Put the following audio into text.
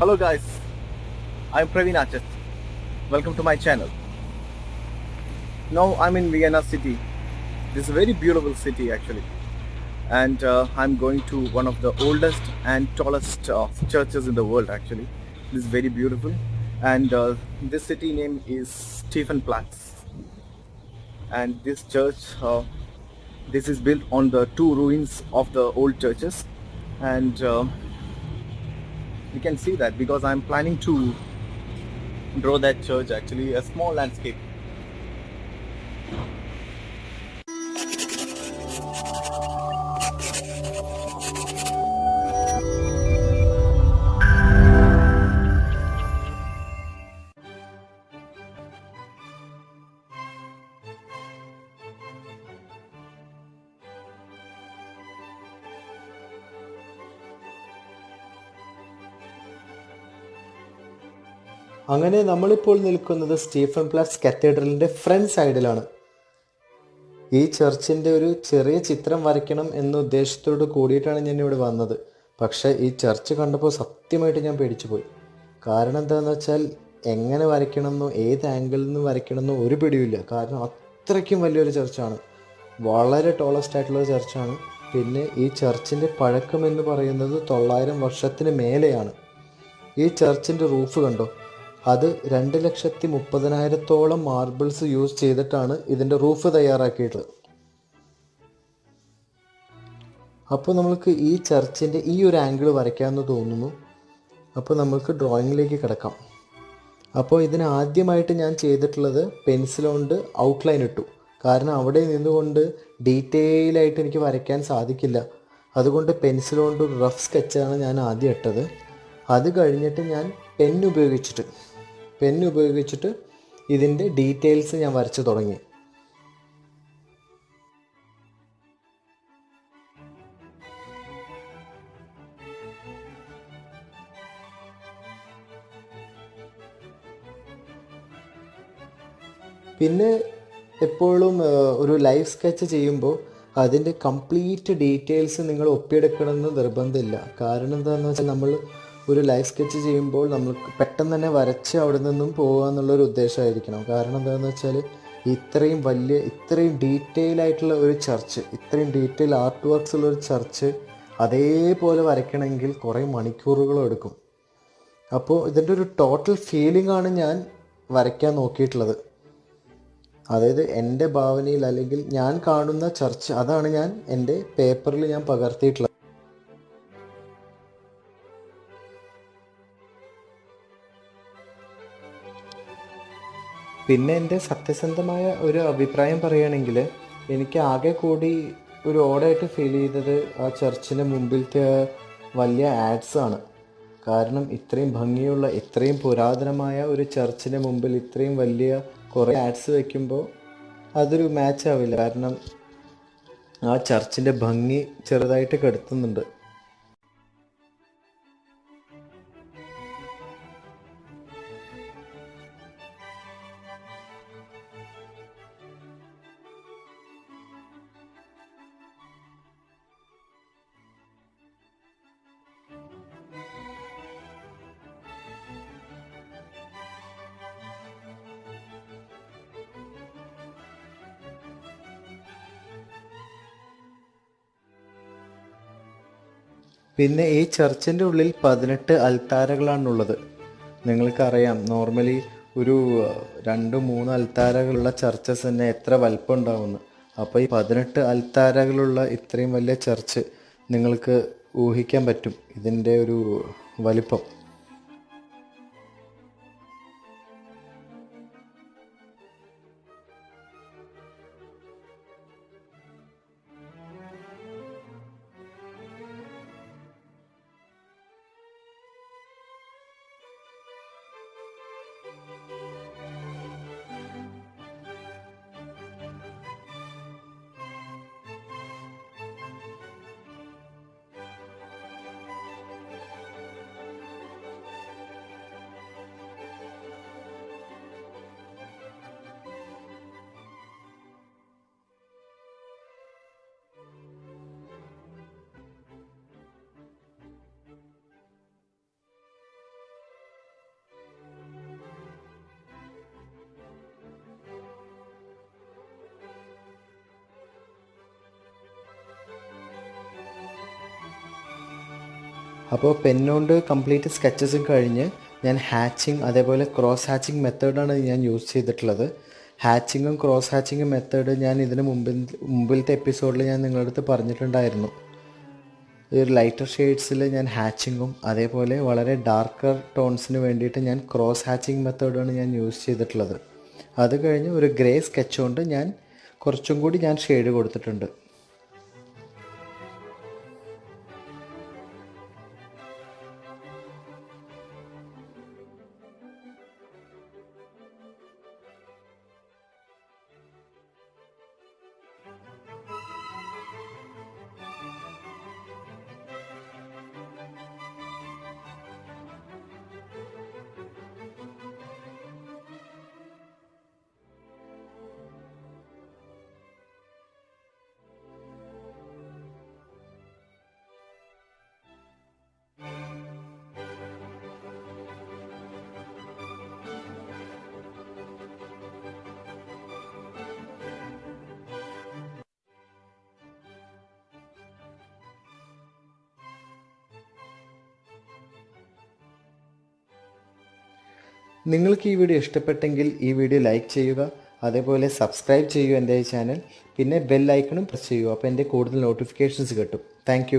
Hello guys, I'm Praveen Achat. Welcome to my channel. Now I'm in Vienna city. This is a very beautiful city actually, and I'm going to one of the oldest and tallest churches in the world actually. This is very beautiful, and this city name is Stephenplatz. And this church, this is built on the two ruins of the old churches, and you can see that because I'm planning to draw that church actually a small landscape. അങ്ങനെ നമ്മളിപ്പോൾ നിൽക്കുന്നത് സ്റ്റീഫൻപ്ലാറ്റ്സ് കത്തീഡ്രലിൻ്റെ front സൈഡിലാണ്. ഈ ചർച്ചിൻ്റെ ഒരു ചെറിയ ചിത്രം വരയ്ക്കണം എന്ന ഉദ്ദേശത്തോട് കൂടിയിട്ടാണ് ഞാൻ ഇവിടെ വന്നത്. പക്ഷേ ഈ ചർച്ച് കണ്ടപ്പോൾ സത്യമായിട്ട് ഞാൻ പേടിച്ചു പോയി. കാരണം എന്താണെന്ന് വെച്ചാൽ എങ്ങനെ വരയ്ക്കണമെന്നോ ഏത് ആംഗിളിൽ നിന്ന് വരയ്ക്കണമെന്നോ ഒരു പിടിയില്ല. കാരണം അത്രയ്ക്കും വലിയൊരു ചർച്ചാണ്, വളരെ ടോളസ്റ്റ് ആയിട്ടുള്ള ചർച്ചാണ്. പിന്നെ ഈ ചർച്ചിൻ്റെ പഴക്കം എന്ന് പറയുന്നത് 900 വർഷത്തിന് മേലെയാണ്. ഈ ചർച്ചിൻ്റെ റൂഫ് കണ്ടോ, അത് 2,30,000 മാർബിൾസ് യൂസ് ചെയ്തിട്ടാണ് ഇതിൻ്റെ റൂഫ് തയ്യാറാക്കിയിട്ടുള്ളത്. അപ്പോൾ നമുക്ക് ഈ ചർച്ചിൻ്റെ ഈ ഒരു ആംഗിൾ വരയ്ക്കാമെന്ന് തോന്നുന്നു. അപ്പോൾ നമുക്ക് ഡ്രോയിങ്ങിലേക്ക് കിടക്കാം. അപ്പോൾ ഇതിന് ആദ്യമായിട്ട് ഞാൻ ചെയ്തിട്ടുള്ളത് പെൻസിൽ കൊണ്ട് ഔട്ട്ലൈൻ ഇട്ടു. കാരണം അവിടെ നിന്നുകൊണ്ട് ഡീറ്റെയിലായിട്ട് എനിക്ക് വരയ്ക്കാൻ സാധിക്കില്ല. അതുകൊണ്ട് പെൻസിൽ കൊണ്ട് ഒരു റഫ് സ്കെച്ചാണ് ഞാൻ ആദ്യം ഇട്ടത്. അത് കഴിഞ്ഞിട്ട് ഞാൻ പെൻ ഉപയോഗിച്ചിട്ട് ഇതിൻ്റെ ഡീറ്റെയിൽസ് ഞാൻ വരച്ച് തുടങ്ങി. പിന്നെ എപ്പോഴും ഒരു ലൈവ് സ്കെച്ച് ചെയ്യുമ്പോൾ അതിൻ്റെ കംപ്ലീറ്റ് ഡീറ്റെയിൽസ് നിങ്ങൾ ഒപ്പിയെടുക്കണമെന്ന് നിർബന്ധമില്ല. കാരണം എന്താണെന്ന് വെച്ചാൽ നമ്മൾ ഒരു ലൈവ് സ്കെച്ച് ചെയ്യുമ്പോൾ നമ്മൾക്ക് പെട്ടെന്ന് തന്നെ വരച്ച് അവിടെ നിന്നും പോകുക എന്നുള്ളൊരു ഉദ്ദേശമായിരിക്കണം. കാരണം എന്താണെന്ന് വെച്ചാൽ ഇത്രയും ഡീറ്റെയിൽ ആയിട്ടുള്ള ഒരു ചർച്ച്, ഇത്രയും ഡീറ്റെയിൽ ആർട്ട് വർക്ക്സ് ഉള്ളൊരു ചർച്ച് അതേപോലെ വരയ്ക്കണമെങ്കിൽ കുറേ മണിക്കൂറുകളും എടുക്കും. അപ്പോൾ ഇതിൻ്റെ ഒരു ടോട്ടൽ ഫീലിംഗ് ആണ് ഞാൻ വരയ്ക്കാൻ നോക്കിയിട്ടുള്ളത്. അതായത് എൻ്റെ ഭാവനയിൽ അല്ലെങ്കിൽ ഞാൻ കാണുന്ന ചർച്ച്, അതാണ് ഞാൻ എൻ്റെ പേപ്പറിൽ ഞാൻ പകർത്തിയിട്ടുള്ളത്. പിന്നെ എൻ്റെ സത്യസന്ധമായ ഒരു അഭിപ്രായം പറയുകയാണെങ്കിൽ എനിക്ക് ആകെ കൂടി ഒരു ഓടായിട്ട് ഫീൽ ചെയ്തത് ആ ചർച്ചിൻ്റെ മുമ്പിലത്തെ വലിയ ആഡ്സ് ആണ്. കാരണം ഇത്രയും ഭംഗിയുള്ള ഇത്രയും പുരാതനമായ ഒരു ചർച്ചിൻ്റെ മുമ്പിൽ ഇത്രയും വലിയ കുറേ ആഡ്സ് വയ്ക്കുമ്പോൾ അതൊരു മാച്ച് ആവില്ല. കാരണം ആ ചർച്ചിൻ്റെ ഭംഗി ചെറുതായിട്ട് കെടുത്തുന്നുണ്ട്. പിന്നെ ഈ ചർച്ചിൻ്റെ ഉള്ളിൽ 18 അൽത്താരകളാണുള്ളത്. നിങ്ങൾക്കറിയാം, നോർമലി ഒരു 2-3 അൽത്താരകളുള്ള ചർച്ചസ് തന്നെ എത്ര വലിപ്പം ഉണ്ടാവുമെന്ന്. അപ്പോൾ ഈ 18 അൽത്താരകളുള്ള ഇത്രയും വലിയ ചർച്ച് നിങ്ങൾക്ക് ഊഹിക്കാൻ പറ്റും ഇതിൻ്റെ ഒരു വലിപ്പം. അപ്പോൾ പെന്നുകൊണ്ട് കംപ്ലീറ്റ് സ്കെച്ചസും കഴിഞ്ഞ് ഞാൻ ഹാച്ചിങ് അതേപോലെ ക്രോസ് ഹാച്ചിങ് മെത്തേഡാണ് ഞാൻ യൂസ് ചെയ്തിട്ടുള്ളത്. ഹാച്ചിങ്ങും ക്രോസ് ഹാച്ചിങ്ങും മെത്തേഡ് ഞാൻ ഇതിന് മുമ്പിലത്തെ എപ്പിസോഡിൽ ഞാൻ നിങ്ങളുടെ അടുത്ത് പറഞ്ഞിട്ടുണ്ടായിരുന്നു. ഈ ഒരു ലൈറ്റർ ഷെയ്ഡ്സിൽ ഞാൻ ഹാച്ചിങ്ങും അതേപോലെ വളരെ ഡാർക്കർ ടോൺസിന് വേണ്ടിയിട്ട് ഞാൻ ക്രോസ് ഹാച്ചിങ് മെത്തേഡാണ് ഞാൻ യൂസ് ചെയ്തിട്ടുള്ളത്. അത് കഴിഞ്ഞ് ഒരു ഗ്രേ സ്കെച്ച് കൊണ്ട് ഞാൻ കുറച്ചും കൂടി ഞാൻ ഷെയ്ഡ് കൊടുത്തിട്ടുണ്ട്. നിങ്ങൾക്ക് ഈ വീഡിയോ ഇഷ്ടപ്പെട്ടെങ്കിൽ ഈ വീഡിയോ ലൈക്ക് ചെയ്യുക, അതേപോലെ സബ്സ്ക്രൈബ് ചെയ്യുക എൻ്റെ ഈ ചാനൽ, പിന്നെ ബെൽ ഐക്കണും പ്രസ് ചെയ്യുക. അപ്പോൾ എൻ്റെ കൂടുതൽ നോട്ടിഫിക്കേഷൻസ് കിട്ടും. താങ്ക്